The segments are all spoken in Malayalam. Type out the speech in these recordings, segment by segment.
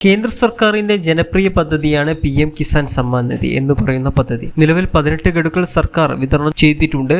കേന്ദ്ര സർക്കാരിന്റെ ജനപ്രിയ പദ്ധതിയാണ് PM കിസാൻ സമ്മാൻ നിധി എന്ന് പറയുന്ന പദ്ധതി. നിലവിൽ 18 ഗഡുക്കൾ സർക്കാർ വിതരണം ചെയ്തിട്ടുണ്ട്.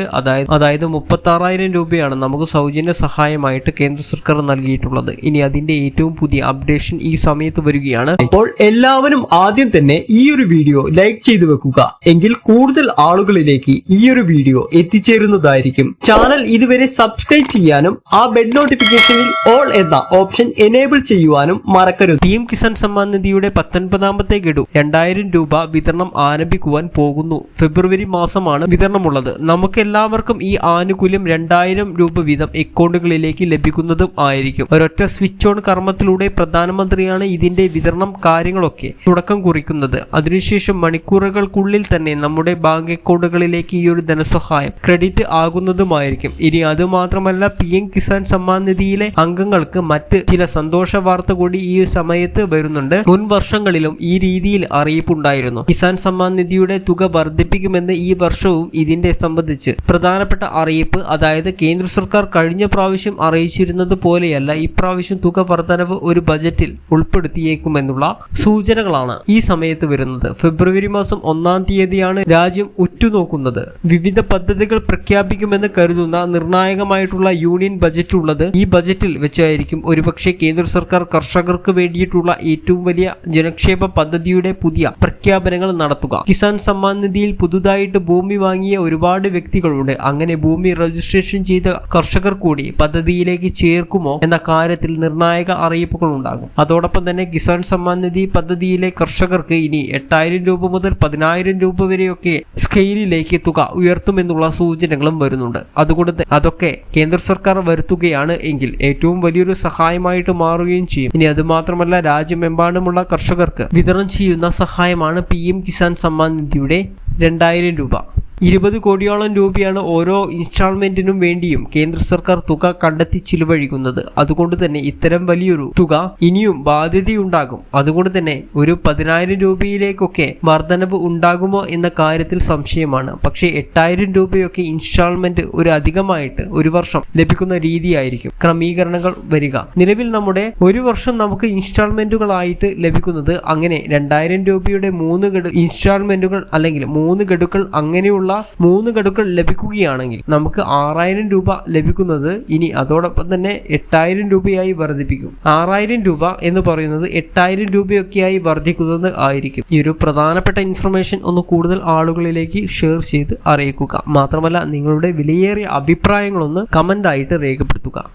അതായത് 36,000 രൂപയാണ് നമുക്ക് സൗജന്യ സഹായമായിട്ട് കേന്ദ്ര സർക്കാർ നൽകിയിട്ടുള്ളത്. ഇനി അതിന്റെ ഏറ്റവും പുതിയ അപ്ഡേഷൻ ഈ സമയത്ത് വരികയാണ്. അപ്പോൾ എല്ലാവരും ആദ്യം തന്നെ ഈ ഒരു വീഡിയോ ലൈക്ക് ചെയ്തു വെക്കുക. എങ്കിൽ കൂടുതൽ ആളുകളിലേക്ക് ഈ ഒരു വീഡിയോ എത്തിച്ചേരുന്നതായിരിക്കും. ചാനൽ ഇതുവരെ സബ്സ്ക്രൈബ് ചെയ്യാനും ആ ബെൽ നോട്ടിഫിക്കേഷനിൽ ഓൾ എന്ന ഓപ്ഷൻ എനേബിൾ ചെയ്യുവാനും മറക്കരുത്. PM കിസാൻ സമ്മാൻ നിധിയുടെ 19ാമത്തെ ഗഡു 2000 രൂപ വിതരണം ആരംഭിക്കുവാൻ പോകുന്നു. ഫെബ്രുവരി മാസമാണ് വിതരണമുള്ളത്. നമുക്കെല്ലാവർക്കും ഈ ആനുകൂല്യം 2000 രൂപ വീതം അക്കൗണ്ടുകളിലേക്ക് ലഭിക്കുന്നതും ആയിരിക്കും. ഒരൊറ്റ സ്വിച്ച് ഓൺ കർമ്മത്തിലൂടെ പ്രധാനമന്ത്രിയാണ് ഇതിന്റെ വിതരണം കാര്യങ്ങളൊക്കെ തുടക്കം കുറിക്കുന്നത്. അതിനുശേഷം മണിക്കൂറുകൾക്കുള്ളിൽ തന്നെ നമ്മുടെ ബാങ്ക് അക്കൗണ്ടുകളിലേക്ക് ഈ ഒരു ധനസഹായം ക്രെഡിറ്റ് ആകുന്നതുമായിരിക്കും. ഇനി അതുമാത്രമല്ല, PM കിസാൻ സമ്മാൻ നിധിയിലെ അംഗങ്ങൾക്ക് മറ്റ് ചില സന്തോഷ വാർത്ത കൂടി ഈ സമയത്ത് വരുന്നുണ്ട്. മുൻ വർഷങ്ങളിലും ഈ രീതിയിൽ അറിയിപ്പുണ്ടായിരുന്നു. കിസാൻ സമ്മാൻ നിധിയുടെ തുക വർദ്ധിപ്പിക്കുമെന്ന് ഈ വർഷവും ഇതിന്റെ സംബന്ധിച്ച് പ്രധാനപ്പെട്ട അറിയിപ്പ്, അതായത് കേന്ദ്ര സർക്കാർ കഴിഞ്ഞ പ്രാവശ്യം അറിയിച്ചിരുന്നത് പോലെയല്ല ഇപ്രാവശ്യം തുക വർധനവ് ഒരു ബജറ്റിൽ ഉൾപ്പെടുത്തിയേക്കുമെന്നുള്ള സൂചനകളാണ് ഈ സമയത്ത് വരുന്നത്. ഫെബ്രുവരി മാസം 1-ാം തീയതിയാണ് രാജ്യം ഉറ്റുനോക്കുന്നത്. വിവിധ പദ്ധതികൾ പ്രഖ്യാപിക്കുമെന്ന് കരുതുന്ന നിർണായകമായിട്ടുള്ള യൂണിയൻ ബജറ്റ് ഉള്ളത് ഈ ബജറ്റിൽ വെച്ചായിരിക്കും. ഒരുപക്ഷെ കേന്ദ്ര സർക്കാർ കർഷകർക്ക് വേണ്ടിയിട്ടുള്ള ഏറ്റവും വലിയ ജനക്ഷേമ പദ്ധതിയുടെ പുതിയ പ്രഖ്യാപനങ്ങൾ നടത്തുക. കിസാൻ സമ്മാൻ നിധിയിൽ പുതുതായിട്ട് ഭൂമി വാങ്ങിയ ഒരുപാട് വ്യക്തികളുണ്ട്. അങ്ങനെ ഭൂമി രജിസ്ട്രേഷൻ ചെയ്ത കർഷകർ കൂടി പദ്ധതിയിലേക്ക് ചേർക്കുമോ എന്ന കാര്യത്തിൽ നിർണായക അറിയിപ്പുകൾ ഉണ്ടാകും. അതോടൊപ്പം തന്നെ കിസാൻ സമ്മാൻ നിധി പദ്ധതിയിലെ കർഷകർക്ക് ഇനി 8,000 രൂപ മുതൽ 10,000 രൂപ വരെയൊക്കെ സ്കെയിലിലേക്ക് തുക ഉയർത്തുമെന്നുള്ള സൂചനകളും വരുന്നുണ്ട്. അതുകൊണ്ട് അതൊക്കെ കേന്ദ്ര സർക്കാർ വരുത്തുകയാണ് എങ്കിൽ ഏറ്റവും വലിയൊരു സഹായമായിട്ട് മാറുകയും ചെയ്യും. ഇനി അതുമാത്രമല്ല, രാജ്യമെമ്പാടുമുള്ള കർഷകർക്ക് വിതരണം ചെയ്യുന്ന സഹായമാണ് PM കിസാൻ സമ്മാൻ നിധിയുടെ 2000 രൂപ. 20 കോടിയോളം രൂപയാണ് ഓരോ ഇൻസ്റ്റാൾമെന്റിനും വേണ്ടിയും കേന്ദ്ര സർക്കാർ തുക കണ്ടെത്തി ചിലവഴിക്കുന്നത്. അതുകൊണ്ട് തന്നെ ഇത്തരം വലിയൊരു തുക ഇനിയും ബാധ്യതയുണ്ടാകും. അതുകൊണ്ട് തന്നെ ഒരു 10,000 രൂപയിലേക്കൊക്കെ വർധനവ് ഉണ്ടാകുമോ എന്ന കാര്യത്തിൽ സംശയമാണ്. പക്ഷേ 8,000 രൂപയൊക്കെ ഇൻസ്റ്റാൾമെന്റ് ഒരു അധികമായിട്ട് ഒരു വർഷം ലഭിക്കുന്ന രീതിയായിരിക്കും ക്രമീകരണങ്ങൾ വരിക. നിലവിൽ നമ്മുടെ ഒരു വർഷം നമുക്ക് ഇൻസ്റ്റാൾമെന്റുകളായിട്ട് ലഭിക്കുന്നത് അങ്ങനെ 2000 രൂപയുടെ 3 ഗഡു ഇൻസ്റ്റാൾമെന്റുകൾ അല്ലെങ്കിൽ 3 ഗഡുക്കൾ അങ്ങനെയുള്ള 3 ഗഡുക്കൾ ലഭിക്കുകയാണെങ്കിൽ നമുക്ക് 6,000 രൂപ ലഭിക്കുന്നത് ഇനി അതോടൊപ്പം തന്നെ 8,000 രൂപയായി വർദ്ധിപ്പിക്കും. 6,000 രൂപ എന്ന് പറയുന്നത് 8,000 രൂപയൊക്കെയായി വർദ്ധിക്കുന്നത് ആയിരിക്കും. ഈ ഒരു പ്രധാനപ്പെട്ട ഇൻഫർമേഷൻ ഒന്ന് കൂടുതൽ ആളുകളിലേക്ക് ഷെയർ ചെയ്ത് അറിയിക്കുക. മാത്രമല്ല, നിങ്ങളുടെ വിലയേറിയ അഭിപ്രായങ്ങളൊന്ന് കമന്റ് ആയിട്ട് രേഖപ്പെടുത്തുക.